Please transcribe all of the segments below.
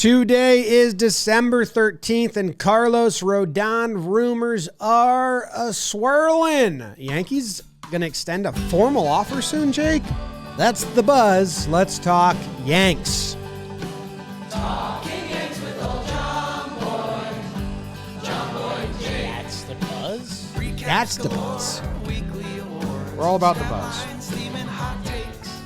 Today is December 13th, and Carlos Rodon rumors are a-swirling. Yankees going to extend a formal offer soon, Jake? That's the buzz. Let's talk Yanks. Talking Yanks with old John Boy and Jake. That's the buzz? That's the buzz. We're all about the buzz. Steaming hot takes.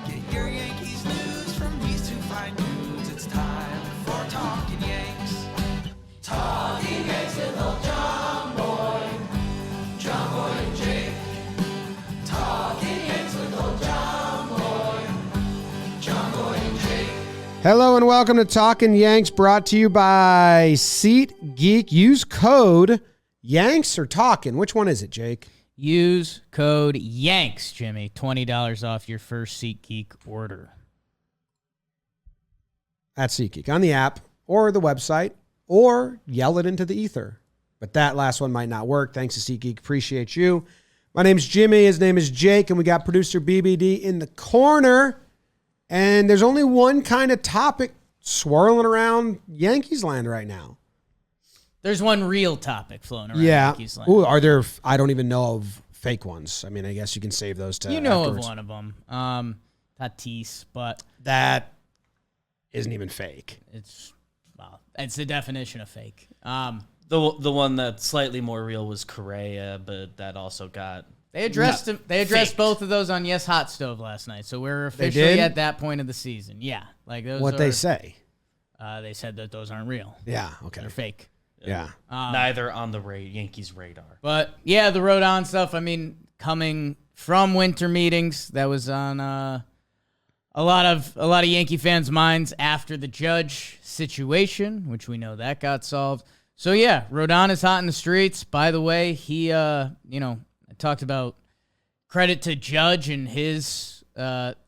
Get your Yankees news from these two fine dudes. It's time for Talkin' Yanks. Talking Yanks with old John Boy and Jake. Talking Yanks with old John Boy and Jake. Hello and welcome to Talkin' Yanks, brought to you by SeatGeek. Use code Yanks or Talkin'. Which one is it, Jake? Use code YANKS, Jimmy. $20 off your first SeatGeek order. At SeatGeek on the app or the website, or yell it into the ether. But that last one might not work. Thanks to SeatGeek. Appreciate you. My name's Jimmy. His name is Jake, and we got producer BBD in the corner. And there's only one kind of topic swirling around Yankees land right now. There's one real topic floating around Yeah. Yankees land. Ooh, are there? I don't even know of fake ones. I mean, I guess you can save those to You know afterwards. of one of them. Tatis, but That isn't even fake. it's the definition of fake. The one that's slightly more real was Correa, but that also got... They addressed faked. both of those on Yes Hot Stove last night, so we're did? officially at that point of the season. Yeah, like those. What they say? They said that those aren't real. Yeah. Okay. They're fake. Yeah. neither on the Yankees' radar. But yeah, the Rodon stuff. I mean, coming from winter meetings, that was on a lot of Yankee fans' minds after the Judge situation, which we know that got solved. So yeah, Rodon is hot in the streets. By the way, he I talked about credit to Judge and his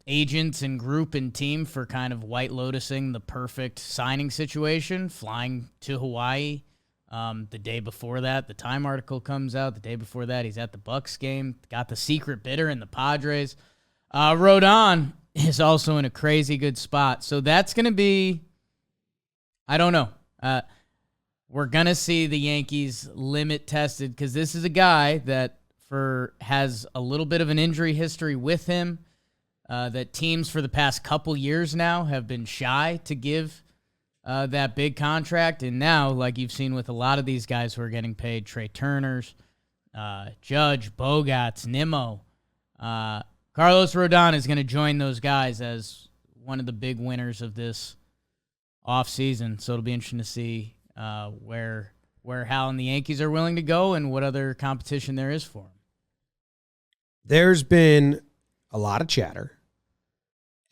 agents and group and team for kind of white lotusing the perfect signing situation, flying to Hawaii. The day before that, the Time article comes out. The day before that, he's at the Bucks game. Got the secret bidder in the Padres. Rodon is also in a crazy good spot. So that's going to be, I don't know. We're going to see the Yankees limit tested because this is a guy that has a little bit of an injury history with him that teams for the past couple years now have been shy to give that big contract. And now, like you've seen with a lot of these guys who are getting paid, Trey Turners, Judge, Bogarts, Nimmo, Carlos Rodon is going to join those guys as one of the big winners of this offseason. So it'll be interesting to see where Hal and the Yankees are willing to go and what other competition there is for him. There's been a lot of chatter,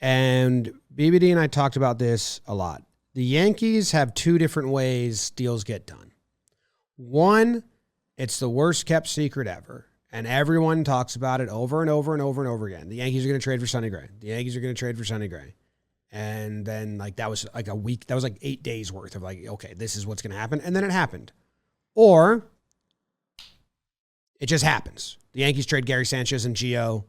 and BBD and I talked about this a lot. The Yankees have two different ways deals get done. One, it's the worst kept secret ever, and everyone talks about it over and over and over and over again. The Yankees are going to trade for Sonny Gray. The Yankees are going to trade for Sonny Gray. And then that was like a week, that was like 8 days worth of okay, this is what's going to happen. And then it happened. Or it just happens. The Yankees trade Gary Sanchez and Gio.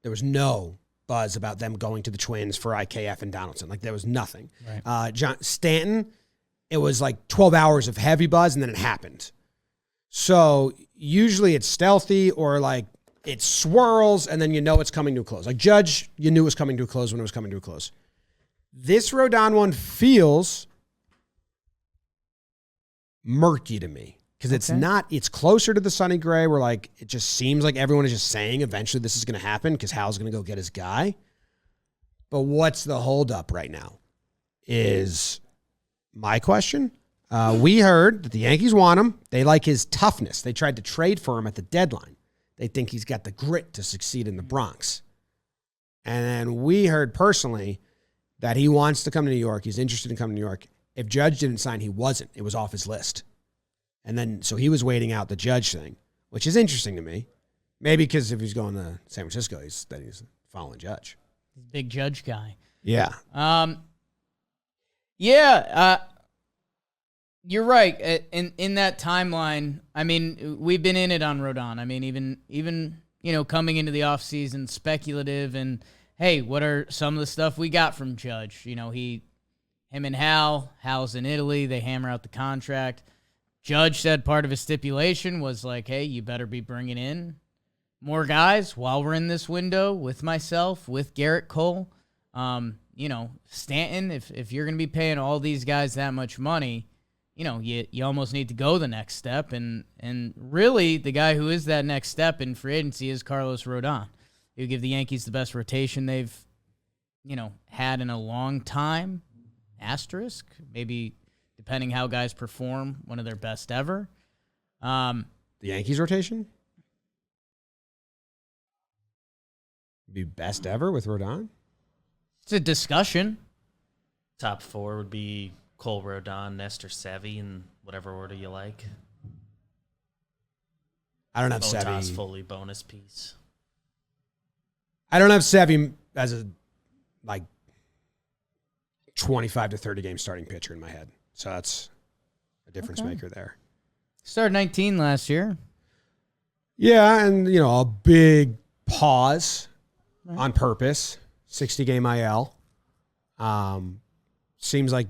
There was no buzz about them going to the Twins for IKF and Donaldson. There was nothing. Right. John Stanton, it was 12 hours of heavy buzz, and then it happened. So usually it's stealthy or it swirls, and then you know it's coming to a close. Judge, you knew it was coming to a close when it was coming to a close. This Rodon one feels murky to me. Because it's not, it's closer to the Sonny Gray where it just seems like everyone is just saying eventually this is going to happen because Hal's going to go get his guy. But what's the holdup right now is my question. We heard that the Yankees want him. They like his toughness. They tried to trade for him at the deadline. They think he's got the grit to succeed in the Bronx. And then we heard personally that he wants to come to New York. He's interested in coming to New York. If Judge didn't sign, he wasn't. It was off his list. And then, so he was waiting out the Judge thing, which is interesting to me. Maybe because if he's going to San Francisco, he's following Judge. Big Judge guy. Yeah. You're right. In that timeline, I mean, we've been in it on Rodon. I mean, even coming into the offseason, speculative and, hey, what are some of the stuff we got from Judge? He him and Hal's in Italy. They hammer out the contract. Judge said part of his stipulation was like, hey, you better be bringing in more guys while we're in this window with myself, with Garrett Cole. Stanton, if you're going to be paying all these guys that much money, you almost need to go the next step. And really, the guy who is that next step in free agency is Carlos Rodon. He'll give the Yankees the best rotation they've, had in a long time. Asterisk, maybe depending how guys perform, one of their best ever. The Yankees rotation? Be best ever with Rodon? It's a discussion. Top 4 would be Cole, Rodon, Nestor, Savvy, in whatever order you like. I don't have Botas Savvy. fully bonus piece. I don't have Savvy as a 25 to 30 game starting pitcher in my head. So that's a difference maker there. Started 19 last year. Yeah, and a big pause on purpose. 60 game IL. Seems like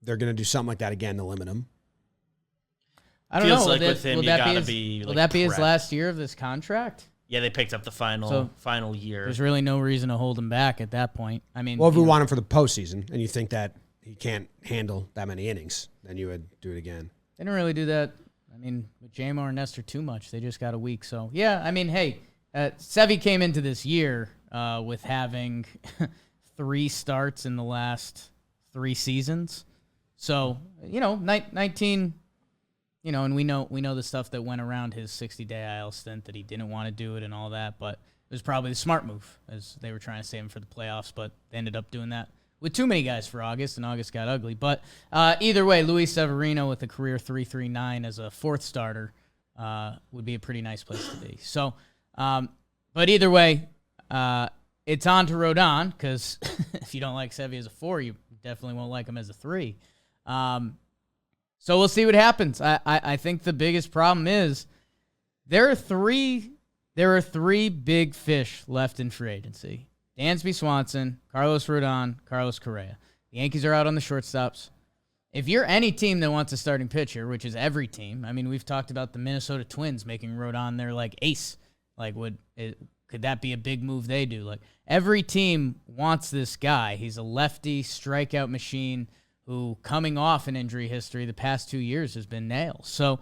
they're going to do something like that again to limit him. I don't Feels know. like with him, you gotta be will that be his prepped. last year of this contract? Yeah, they picked up the final year. There's really no reason to hold him back at that point. I mean, Well, if we want him for the postseason and you think that he can't handle that many innings, then you would do it again. they didn't really do that. I mean, with J-Mo and Nestor too much. They just got a week. So, yeah, I mean, hey, Sevy came into this year with having 3 starts in the last 3 seasons. So, 19, and we know the stuff that went around his 60-day IL stint, that he didn't want to do it and all that, but it was probably the smart move, as they were trying to save him for the playoffs, but they ended up doing that with too many guys for August, and August got ugly. But either way, Luis Severino with a career 3.39 as a 4th starter would be a pretty nice place to be. So, but either way, it's on to Rodon, because if you don't like Sevy as a 4, you definitely won't like him as a 3. So we'll see what happens. I think the biggest problem is there are three big fish left in free agency. Dansby Swanson, Carlos Rodon, Carlos Correa. The Yankees are out on the shortstops. If you're any team that wants a starting pitcher, which is every team, I mean, we've talked about the Minnesota Twins making Rodon their ace. Could that be a big move they do? Every team wants this guy. He's a lefty strikeout machine who, coming off an injury history the past 2 years, has been nails. So,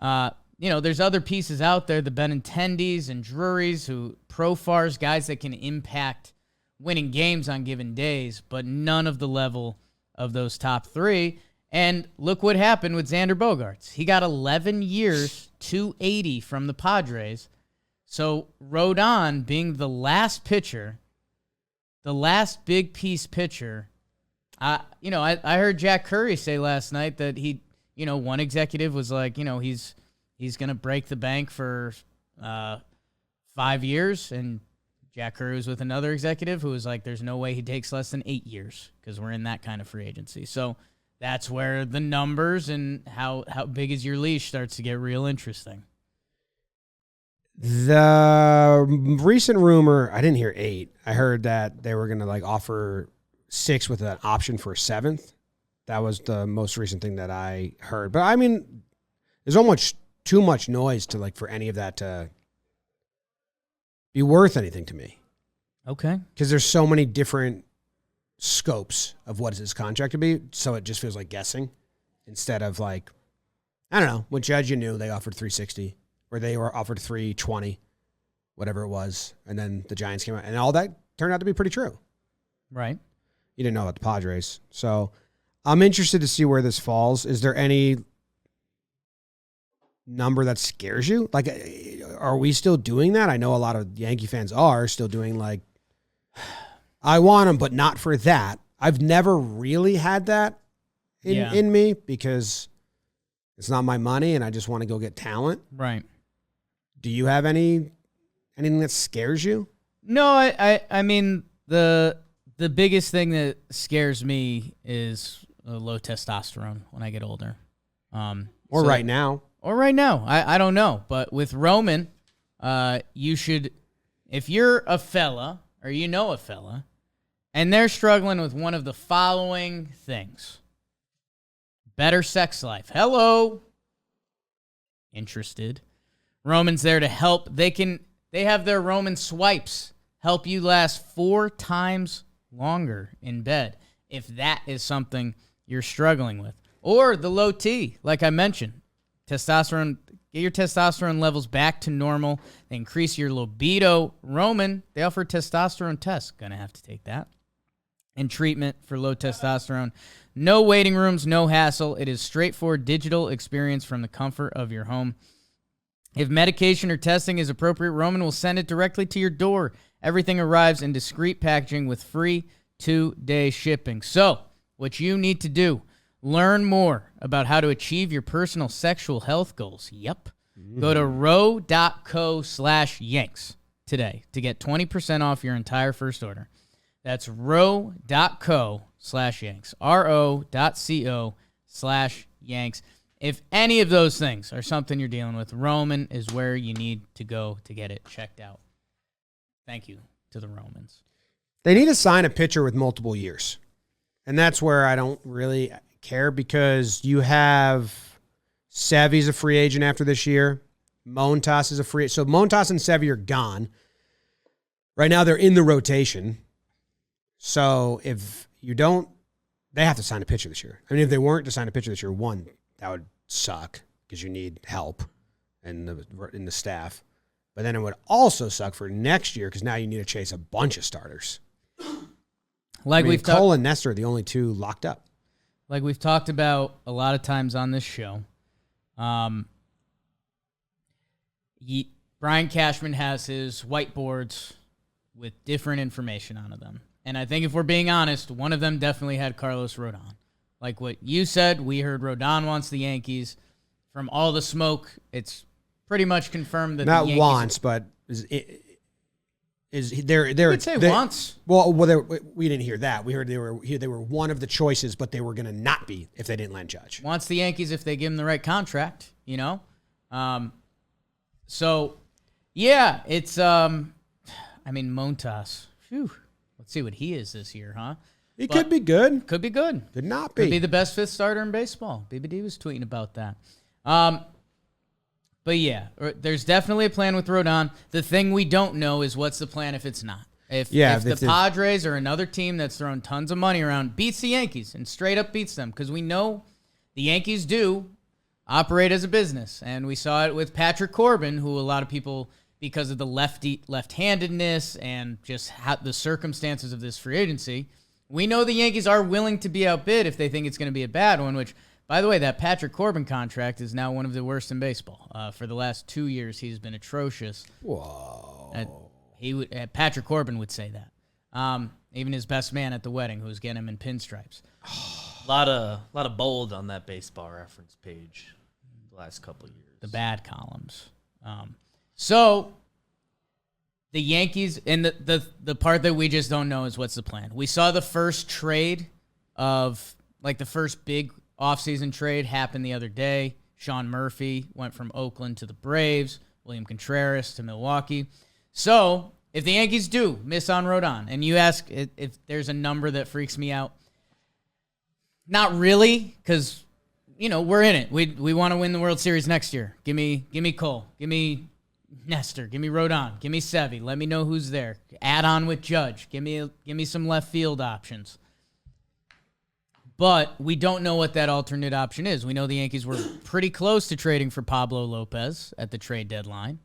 there's other pieces out there, the Benintendis and Drurys, Profars, guys that can impact winning games on given days, but none of the level of those top 3. And look what happened with Xander Bogaerts. He got 11 years, $280 from the Padres. So Rodon, being the last pitcher, the last big piece pitcher, I heard Jack Curry say last night that one executive was like, he's going to break the bank for 5 years, and Jack Curry was with another executive who was like, there's no way he takes less than 8 years because we're in that kind of free agency. So that's where the numbers and how big is your leash starts to get real interesting. The recent rumor, I didn't hear 8. I heard that they were going to offer 6 with an option for a 7th. That was the most recent thing that I heard. But I mean, there's almost too much noise to for any of that to be worth anything to me. Okay. Because there's so many different scopes of what is his contract to be, so it just feels like guessing instead of I don't know. With Judge, you knew they offered 360, or they were offered 320, whatever it was, and then the Giants came out, and all that turned out to be pretty true. Right. You didn't know about the Padres, so I'm interested to see where this falls. Is there any number that scares you? Are we still doing that? I know a lot of Yankee fans are still doing I want him, but not for that. I've never really had that in me because it's not my money and I just want to go get talent. Right. Do you have anything that scares you? No, I mean, the biggest thing that scares me is low testosterone when I get older. Right now. Or right now. I don't know. But with Roman, you should, if you're a fella or a fella, And they're struggling with one of the following things. Better sex life. Hello. Interested. Roman's there to help. They have their Roman swipes help you last 4 times longer in bed if that is something you're struggling with. Or the low T, like I mentioned. Testosterone, get your testosterone levels back to normal. They increase your libido. Roman, they offer testosterone tests. Gonna have to take that. And treatment for low testosterone. No waiting rooms, no hassle. It is straightforward digital experience from the comfort of your home. If medication or testing is appropriate, Roman will send it directly to your door. Everything arrives in discreet packaging with free 2-day shipping. So, what you need to do, learn more about how to achieve your personal sexual health goals. Yep. Go to row.co/Yanks today to get 20% off your entire first order. That's row.co/Yanks. ro.co/Yanks. If any of those things are something you're dealing with, Roman is where you need to go to get it checked out. Thank you to the Romans. They need to sign a pitcher with multiple years. And that's where I don't really care because you have Sevy's a free agent after this year. Montas is a free agent. So Montas and Sevy are gone. Right now they're in the rotation. So if you don't, they have to sign a pitcher this year. I mean, if they weren't to sign a pitcher this year, one, that would suck because you need help in the staff. But then it would also suck for next year because now you need to chase a bunch of starters. Like I mean, Cole and Nestor are the only two locked up. Like we've talked about a lot of times on this show, Brian Cashman has his whiteboards with different information on them. And I think if we're being honest, one of them definitely had Carlos Rodon. Like what you said, we heard Rodon wants the Yankees. From all the smoke, it's pretty much confirmed that not the Yankees wants, but is they're would say wants. Well, we didn't hear that. We heard they were one of the choices, but they were going to not be if they didn't land Judge. Wants the Yankees if they give him the right contract, you know. So yeah, it's Montas. Phew. Let's see what he is this year, huh? He could be good. Could be good. Could not be. Could be the best fifth starter in baseball. BBD was tweeting about that. But yeah, there's definitely a plan with Rodon. The thing we don't know is what's the plan if it's not. If the Padres or another team that's thrown tons of money around beats the Yankees and straight up beats them, because we know the Yankees do operate as a business. And we saw it with Patrick Corbin, who a lot of people, because of the left-handedness and just the circumstances of this free agency, we know the Yankees are willing to be outbid if they think it's going to be a bad one, which, by the way, that Patrick Corbin contract is now one of the worst in baseball. For the last 2 years, he's been atrocious. Whoa. Patrick Corbin would say that. Even his best man at the wedding, who was getting him in pinstripes. A lot of bold on that baseball reference page the last couple of years. The bad columns. So the Yankees, and the part that we just don't know is what's the plan. We saw the first trade of, like the first big offseason trade happened the other day. Sean Murphy went from Oakland to the Braves. William Contreras to Milwaukee. So if the Yankees do miss on Rodon, and you ask if there's a number that freaks me out, not really, because, you know, we're in it. We want to win the World Series next year. Give me Cole. Give me Nestor. Give me Rodon. Give me Sevy. Let me know who's there. Add on with Judge. Give me some left field options. But we don't know what that alternate option is. We know the Yankees were pretty close to trading for Pablo Lopez at the trade deadline,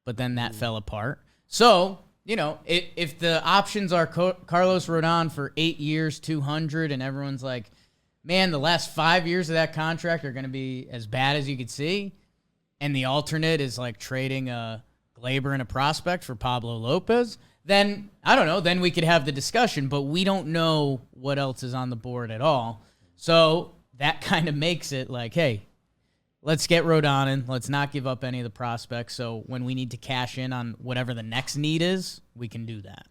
but then that fell apart. So, you know, if the options are Carlos Rodon for 8 years, 200, and everyone's like, man, the last 5 years of that contract are going to be as bad as you could see, and the alternate is like trading a Glaber and a prospect for Pablo Lopez, then, I don't know, then we could have the discussion, but we don't know what else is on the board at all. So that kind of makes it like, hey, let's get Rodon in. Let's not give up any of the prospects. So when we need to cash in on whatever the next need is, we can do that.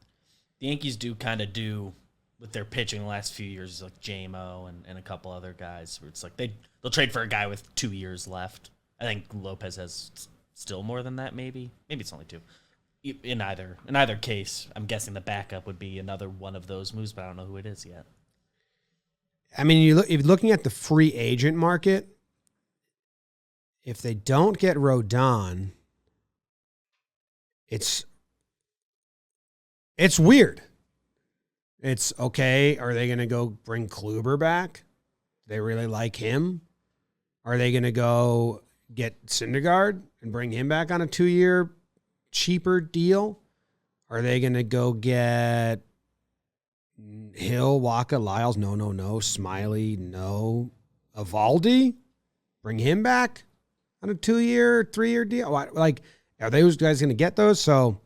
The Yankees do kind of do with their pitching the last few years, like J-Mo and a couple other guys, where it's like they'll trade for a guy with 2 years left. I think Lopez has still more than that, maybe. Maybe it's only 2. in either case, I'm guessing the backup would be another one of those moves, but I don't know who it is yet. I mean, if you're looking at the free agent market, if they don't get Rodon, it's weird. It's okay. Are they going to go bring Kluber back? They really like him. Are they going to go get Syndergaard and bring him back on a 2-year cheaper deal? Are they going to go get Hill, Waka, Lyles? No. Smiley, no. Evaldi? Bring him back on a 2-year, 3-year deal? Like, are those guys going to get those? So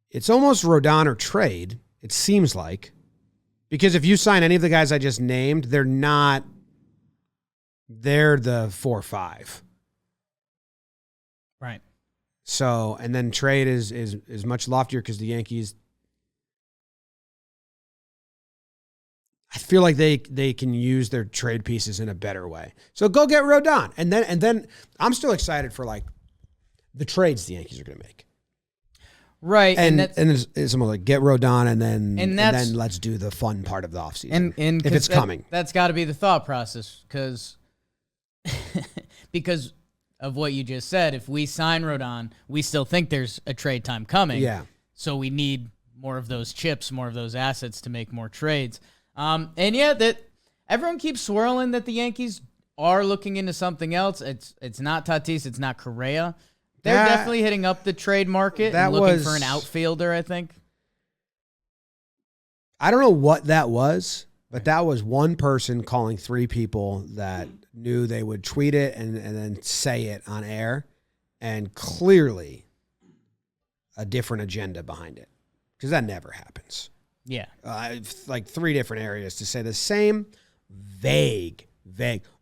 it's almost Rodon or trade, it seems like. Because if you sign any of the guys I just named, they're the 4 or 5. Right. So, and then trade is much loftier because the Yankees, I feel like they can use their trade pieces in a better way. So go get Rodon. And then I'm still excited for like the trades the Yankees are going to make. Right. And it's something like get Rodon and then let's do the fun part of the offseason. And if it's coming. That's got to be the thought process because of what you just said. If we sign Rodon, we still think there's a trade time coming. Yeah. So we need more of those chips, more of those assets to make more trades. That everyone keeps swirling that the Yankees are looking into something else. It's not Tatis, it's not Correa. They're definitely hitting up the trade market and looking for an outfielder, I think. I don't know what that was, but that was one person calling 3 people that knew they would tweet it and then say it on air, and clearly a different agenda behind it, because that never happens. Yeah. Like 3 different areas to say the same vague.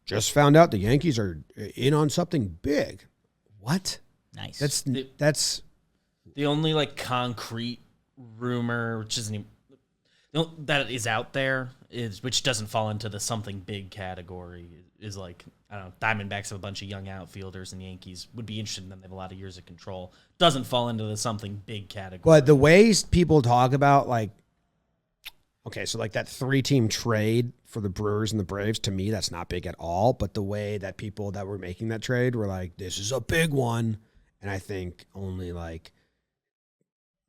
Just found out the Yankees are in on something big. What? Nice. That's the only like concrete rumor, which isn't even, that is out there, which doesn't fall into the something big category, is like, I don't know, Diamondbacks have a bunch of young outfielders and the Yankees would be interested in them. They have a lot of years of control. Doesn't fall into the something big category. But the ways people talk about, like, okay, so like that 3-team trade for the Brewers and the Braves, to me, that's not big at all. But the way that people that were making that trade were like, this is a big one. And I think only like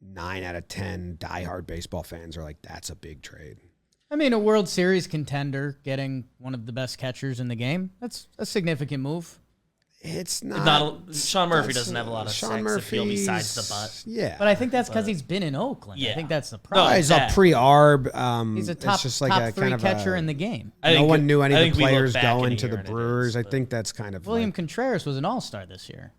9 out of 10 diehard baseball fans are like, that's a big trade. I mean, a World Series contender getting one of the best catchers in the game, that's a significant move. It's not. Sean Murphy doesn't have a lot of sex appeal besides the butt. Yeah. But I think that's because he's been in Oakland. Yeah. I think that's the problem. No, he's a pre-arb. He's a top 3 catcher in the game. No one knew any of the we look players back in going a to year the and it Brewers. is, I but- think that's kind of William like, Contreras was an all-star this year.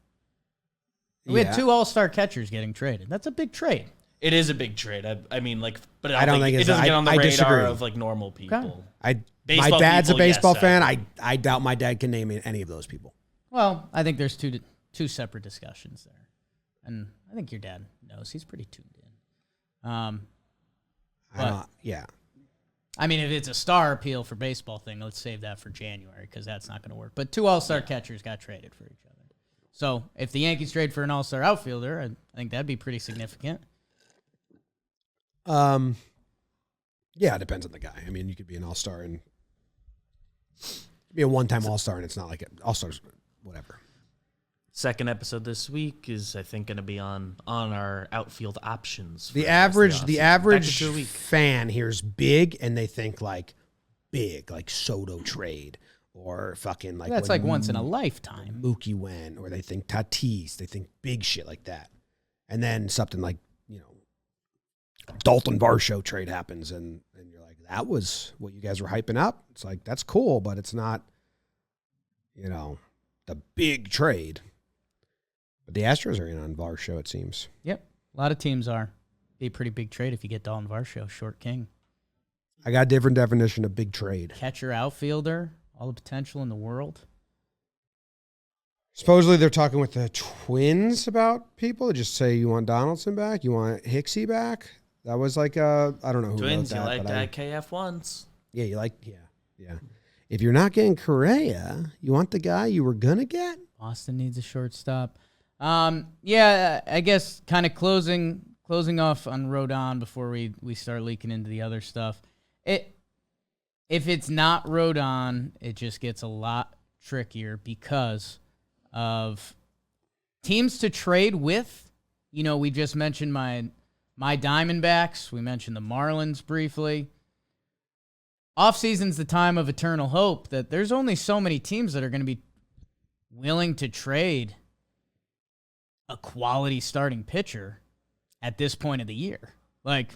We had 2 all-star catchers getting traded. That's a big trade. It is a big trade. I mean, like, but I don't think it it's- doesn't get on the I radar disagree. of like normal people. Okay. my Baseball dad's people, a baseball yes, fan. I doubt my dad can name any of those people. Well, I think there's two separate discussions there. And I think your dad knows. He's pretty tuned in. Yeah. I mean, if it's a star appeal for baseball thing, let's save that for January because that's not going to work. But 2 all-star catchers got traded for each other. So if the Yankees trade for an all-star outfielder, I think that'd be pretty significant. Yeah, it depends on the guy. I mean, you could be an all-star and be a one-time all-star, and it's not like it. All-stars, whatever. Second episode this week is, I think, going to be on our outfield options. The for rest of average offseason. Back to 2 week. fan hears big, and they think like big, like Soto trade or fucking like That's when like once in a lifetime. Mookie went, or they think Tatis. They think big shit like that, and then something like Dalton Varsho trade happens, and you're like, that was what you guys were hyping up. It's like, that's cool, but it's not, the big trade. But the Astros are in on Varsho, it seems. Yep. A lot of teams are. Be a pretty big trade if you get Dalton Varsho, short king. I got a different definition of big trade. Catcher, outfielder, all the potential in the world. Supposedly they're talking with the Twins about people. Just say, you want Donaldson back? You want Hicksy back? That was like I don't know who Twins, wrote that. you like but that KF once. Yeah, yeah. If you're not getting Correa, you want the guy you were going to get? Boston needs a shortstop. Yeah, I guess kind of closing off on Rodon before we start leaking into the other stuff. If it's not Rodon, it just gets a lot trickier because of teams to trade with. You know, we just mentioned my Diamondbacks. We mentioned the Marlins briefly. Offseason's the time of eternal hope that there's only so many teams that are going to be willing to trade a quality starting pitcher at this point of the year. Like,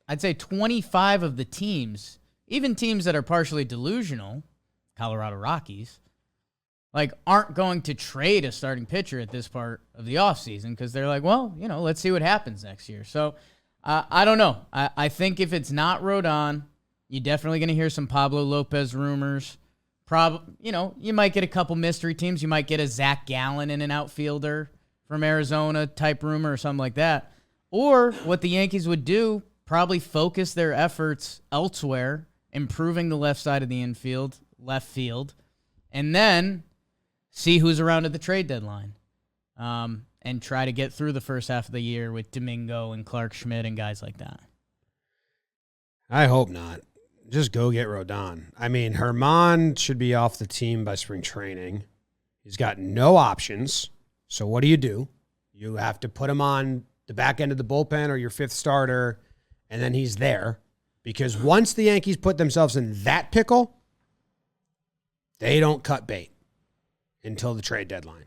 I'd say 25 of the teams, even teams that are partially delusional, Colorado Rockies, like, aren't going to trade a starting pitcher at this part of the offseason because they're like, well, you know, let's see what happens next year. So, I don't know. I think if it's not Rodon, you're definitely going to hear some Pablo Lopez rumors. You know, you might get a couple mystery teams. You might get a Zach Gallen in an outfielder from Arizona type rumor or something like that. Or what the Yankees would do, probably focus their efforts elsewhere, improving the left side of the infield, left field, and then see who's around at the trade deadline. And try to get through the first half of the year with Domingo and Clark Schmidt and guys like that. I hope not. Just go get Rodon. I mean, Herman should be off the team by spring training. He's got no options. So what do? You have to put him on the back end of the bullpen or your fifth starter, and then he's there. Because once the Yankees put themselves in that pickle, they don't cut bait until the trade deadline.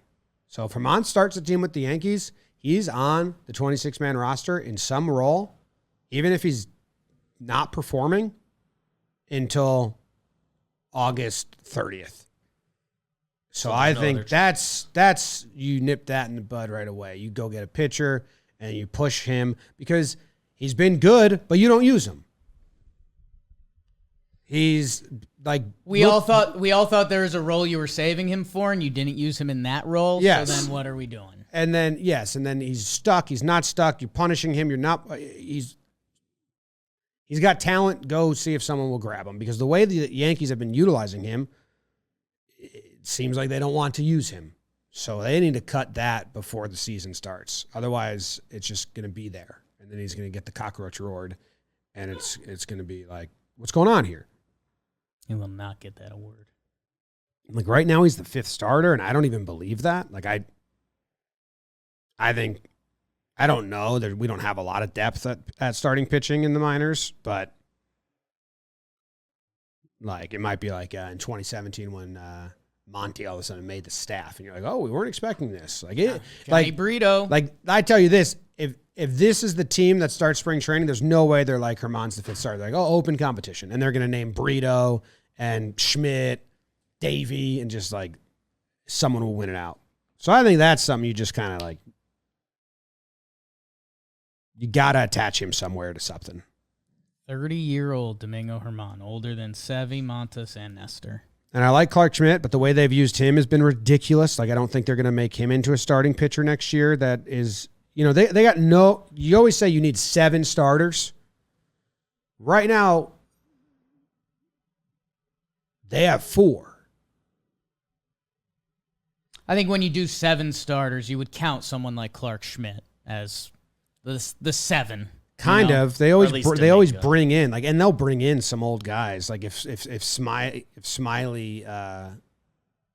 So if Herman starts the team with the Yankees, he's on the 26-man roster in some role, even if he's not performing until August 30th. So I think that's you nip that in the bud right away. You go get a pitcher and you push him because he's been good, but you don't use him. He's like we all thought there was a role you were saving him for, and you didn't use him in that role. Yes. So then what are we doing? And then he's stuck. He's not stuck. You're punishing him. You're not. He's got talent. Go see if someone will grab him because the way the Yankees have been utilizing him, it seems like they don't want to use him. So they need to cut that before the season starts. Otherwise, it's just going to be there, and then he's going to get the cockroach award, and it's going to be like, what's going on here? He will not get that award. Like right now, he's the fifth starter, and I don't even believe that. Like I think, I don't know that we don't have a lot of depth at starting pitching in the minors, but like it might be like in 2017 when Monty all of a sudden made the staff, and you're like, oh, we weren't expecting this. Like it, Johnny Brito. Like I tell you this, if this is the team that starts spring training, there's no way they're like Herman's the fifth starter. They're like, oh, open competition, and they're going to name Brito and Schmidt, Davey, and just like someone will win it out. So I think that's something you just kind of like, you got to attach him somewhere to something. 30-year-old Domingo Herman, older than Sevy, Montes, and Nestor. And I like Clark Schmidt, but the way they've used him has been ridiculous. Like, I don't think they're going to make him into a starting pitcher next year. That is, you know, they got no, you always say you need 7 starters. Right now, they have 4. I think when you do 7 starters, you would count someone like Clark Schmidt as the 7. Kind of. They Or at always least they always Domingo. bring in, like, and they'll bring in some old guys. Like if Smiley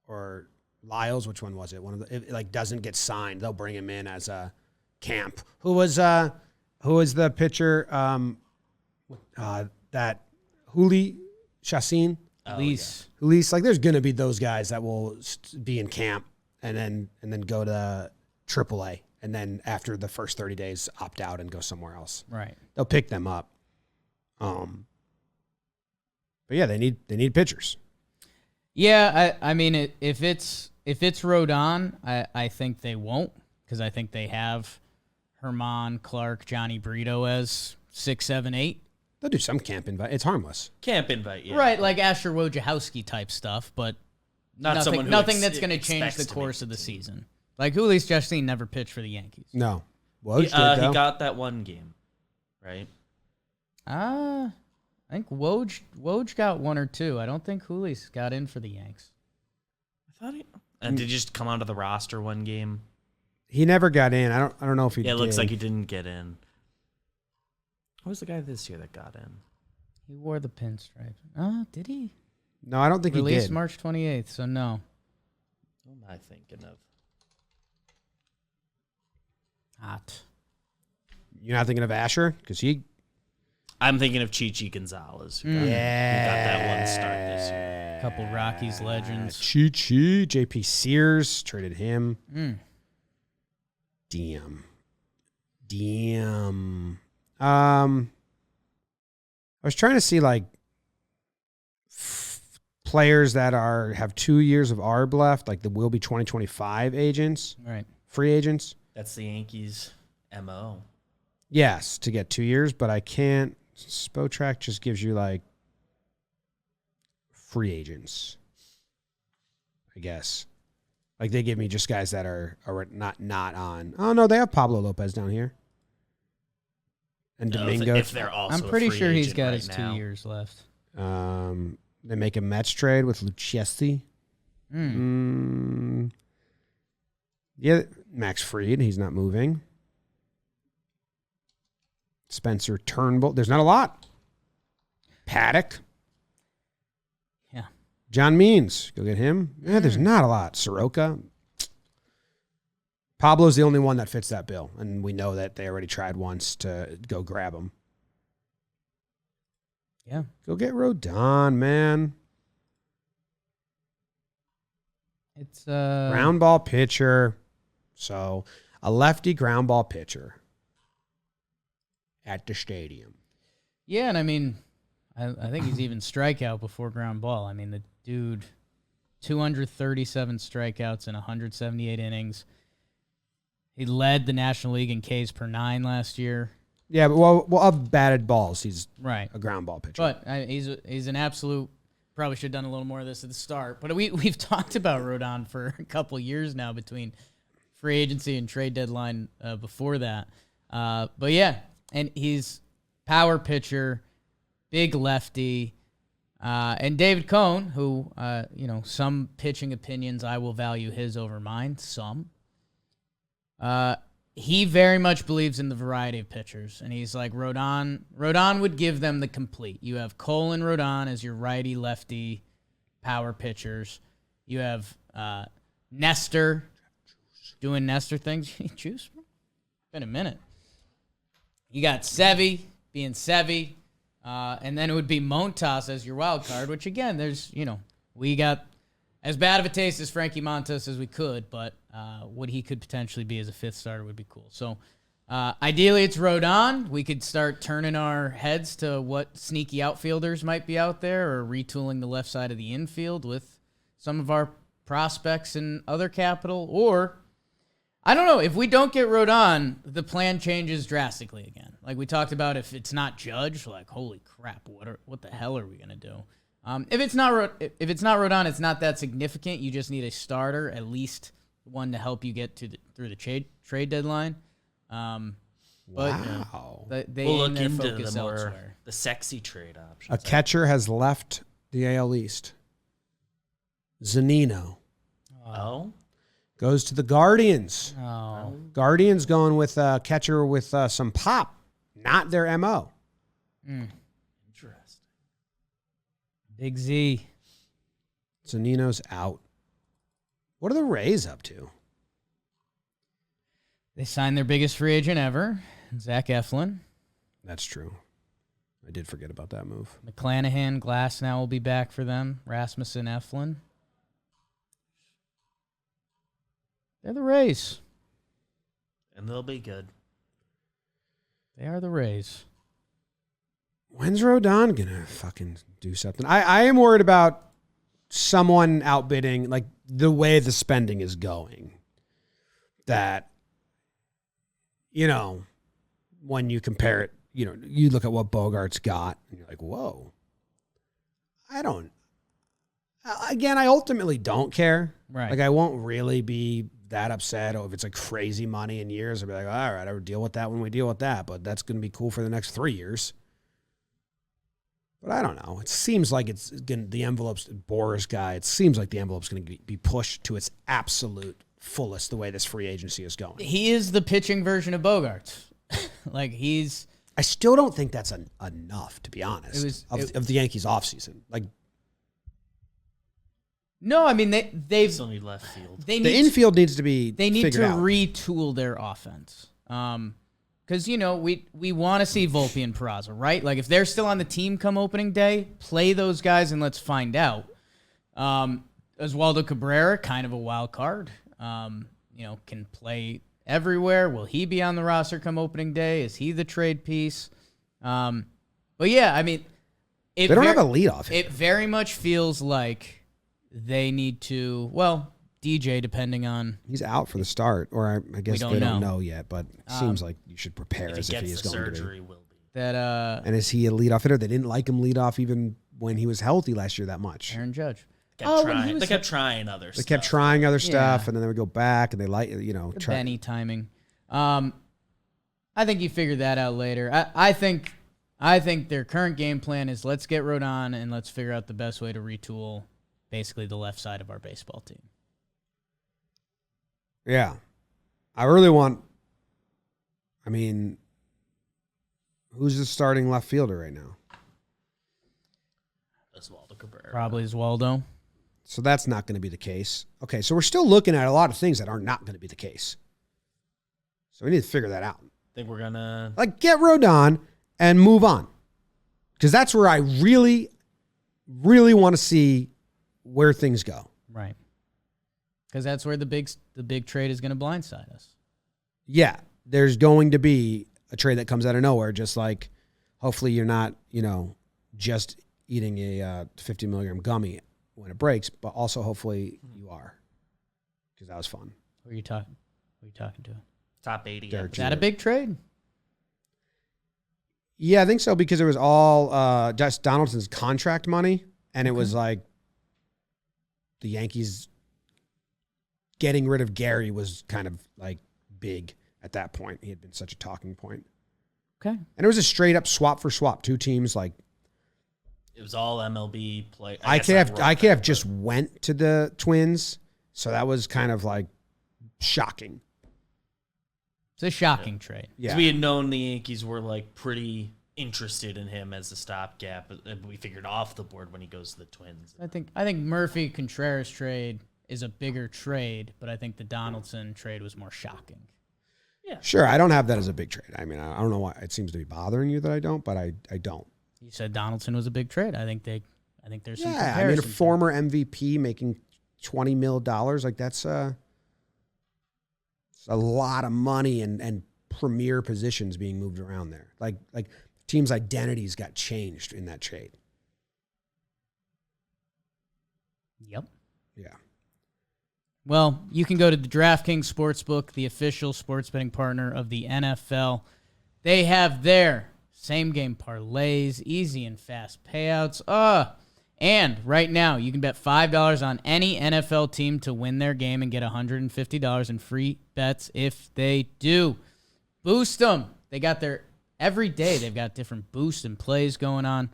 or Lyles, which one was it? One of the, it like doesn't get signed, they'll bring him in as a camp. Who was the pitcher? That Juli Chassin. Elise. Elise, like there's gonna be those guys that will be in camp and then go to AAA. And then after the first 30 days, opt out and go somewhere else. Right. They'll pick them up. But yeah, they need pitchers. Yeah, I mean, if it's Rodon, I think they won't because I think they have Herman, Clark, Johnny Brito as 6, 7, 8. They'll do some camp invite. It's harmless. Camp invite, yeah. Right, like Asher Wojciechowski type stuff, but nothing that's going to change the course of the season. Like Juli Chassin never pitched for the Yankees. No. He Woj did, though. he got that one game, right? I think Woj got 1 or 2. I don't think Juli's got in for the Yanks. I And did he just come onto the roster one game? He never got in. I don't know if he did. Yeah, it looks like he didn't get in. Who was the guy this year that got in? He wore the pinstripe. Oh, did he? No, I don't think he Released did. March 28th, so no. Who am I thinking of? Hot. You're not thinking of Asher? Because he... I'm thinking of Chichi Gonzalez. Who got that one start this year. Couple Rockies legends. Chi. JP Sears traded him. Damn. I was trying to see like players that have 2 years of ARB left, like the will be 2025 agents, Right. free agents. That's the Yankees' MO. Yes, to get 2 years, but I can't. Spotrac just gives you like free agents, I guess. Like they give me just guys that are not on. Oh no, they have Pablo Lopez down here. And Domingo. If they're also I'm pretty a free sure he's agent got right his now. 2 years left. They make a Mets trade with Lucchesi. Yeah, Max Fried, he's not moving. Spencer Turnbull, there's not a lot. Paddock. Yeah. John Means, go get him. Yeah, there's not a lot. Soroka. Pablo's the only one that fits that bill, and we know that they already tried once to go grab him. Yeah. Go get Rodon, man. It's Ground ball pitcher. So, a lefty ground ball pitcher at the stadium. Yeah, and I mean, I think he's even strikeout before ground ball. I mean, the dude, 237 strikeouts in 178 innings. He led the National League in Ks per 9 last year. Yeah, but well, of batted balls, he's Right. a ground ball pitcher. But he's an absolute. Probably should have done a little more of this at the start. But we've talked about Rodon for a couple years now between free agency and trade deadline before that. But yeah, and he's power pitcher, big lefty, and David Cohn, who some pitching opinions I will value his over mine. Some. He very much believes in the variety of pitchers, and he's like Rodon would give them the complete. You have Cole and Rodon as your righty lefty power pitchers. You have Nestor doing Nestor things. Juice, been a minute. You got Sevy being Sevy, and then it would be Montas as your wild card. Which again, we got as bad of a taste as Frankie Montas as we could, but what he could potentially be as a fifth starter would be cool. So ideally it's Rodon. We could start turning our heads to what sneaky outfielders might be out there or retooling the left side of the infield with some of our prospects and other capital. Or, I don't know, if we don't get Rodon, the plan changes drastically again. Like we talked about, if it's not Judge, like, holy crap, what the hell are we going to do? If it's not Rodon, it's not that significant. You just need a starter, at least one to help you get through the trade deadline. Wow. They We'll aim look their into focus elsewhere. the sexy trade options. A catcher has left the AL East. Zunino Oh, goes to the Guardians. Oh, Guardians going with a catcher with some pop, not their MO. interesting. Big Z. Zunino's out. What are the Rays up to? They signed their biggest free agent ever, Zach Eflin. That's true. I did forget about that move. McClanahan, Glass now will be back for them. Rasmussen, Eflin. They're the Rays. And they'll be good. They are the Rays. When's Rodon gonna fucking do something? I am worried about someone outbidding, like the way the spending is going. That, when you compare it, you look at what Bogart's got, and you're like, whoa. I ultimately don't care. Right. Like, I won't really be that upset if it's like crazy money in years. I'll be like, all right, I'll deal with that when we deal with that, but that's going to be cool for the next 3 years. But I don't know. It seems like it's going the envelope's Boris guy. It seems like the envelope's going to be pushed to its absolute fullest the way this free agency is going. He is the pitching version of Bogarts. Like he's. I still don't think that's enough, to be honest, of the Yankees offseason. Like, no, I mean they've Still need left field. the infield needs to be They need figured to out. retool their offense. Because, we want to see Volpe and Peraza, right? Like, if they're still on the team come opening day, play those guys and let's find out. Oswaldo Cabrera, kind of a wild card. Can play everywhere. Will he be on the roster come opening day? Is he the trade piece? But, yeah, I mean... They don't have a leadoff hitter. It very much feels like they need to... Well... DJ, depending on... He's out for the start, or I guess they don't know yet, but it seems like you should prepare If as he if he gets is the going to surgery, be. will be. That And is he a leadoff hitter? They didn't like him lead off even when he was healthy last year that much. Aaron Judge. They kept trying other They stuff. kept trying other stuff, Yeah. and then they would go back, and they try. Benny timing. I think you figured that out later. I think their current game plan is let's get Rodon and let's figure out the best way to retool basically the left side of our baseball team. Yeah. I really want... I mean, who's the starting left fielder right now? Oswaldo Cabrera. Probably Oswaldo. So that's not going to be the case. Okay, so we're still looking at a lot of things that are not going to be the case. So we need to figure that out. I think we're going to... Like, get Rodon and move on. Because that's where I really, really want to see where things go. Right. Because that's where the big trade is going to blindside us. Yeah, there's going to be a trade that comes out of nowhere, just like hopefully you're not, just eating a 50 milligram gummy when it breaks, but also hopefully you are. Because that was fun. Who are you talking to? Top 80. Derek Is that a big trade? Yeah, I think so, because it was all just Donaldson's contract money, and it was like the Yankees getting rid of Gary was kind of like big at that point. He had been such a talking point. Okay. And it was a straight up swap for swap. Two teams like It was all MLB play. IKF just went to the Twins, so that was kind of like shocking. It's a shocking trade. Yeah. We had known the Yankees were like pretty interested in him as a stopgap, but we figured off the board when he goes to the Twins. I think Murphy Contreras trade is a bigger trade, but I think the Donaldson trade was more shocking. Yeah. Sure, I don't have that as a big trade. I mean, I don't know why it seems to be bothering you that I don't, but I don't. You said Donaldson was a big trade. I think there's some Yeah, I mean, a comparisons former MVP making $20 million, like that's it's a lot of money and premier positions being moved around there. Like teams' identities got changed in that trade. there. Yep. Yeah. Well, you can go to the DraftKings Sportsbook, the official sports betting partner of the NFL. They have their same-game parlays, easy and fast payouts. And right now, you can bet $5 on any NFL team to win their game and get $150 in free bets if they do. Boost them. They got every day they've got different boosts and plays going on.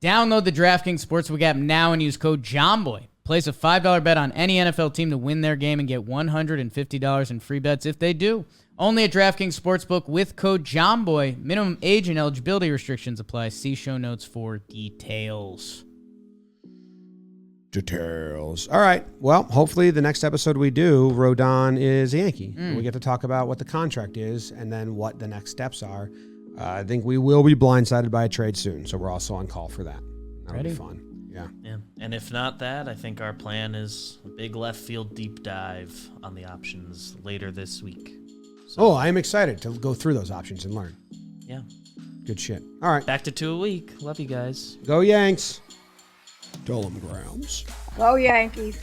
Download the DraftKings Sportsbook app now and use code JOHNBOY. Place a $5 bet on any NFL team to win their game and get $150 in free bets if they do. Only at DraftKings Sportsbook with code JOHNBOY. Minimum age and eligibility restrictions apply. See show notes for details. All right. Well, hopefully the next episode we do, Rodon is a Yankee. We get to talk about what the contract is and then what the next steps are. I think we will be blindsided by a trade soon, so we're also on call for that. That'll be fun. Yeah. And if not that, I think our plan is a big left field deep dive on the options later this week. So, I am excited to go through those options and learn. yeah. Good shit. All right. Back to 2 a week. Love you guys. Go Yanks. Dolan Grounds. Go Yankees.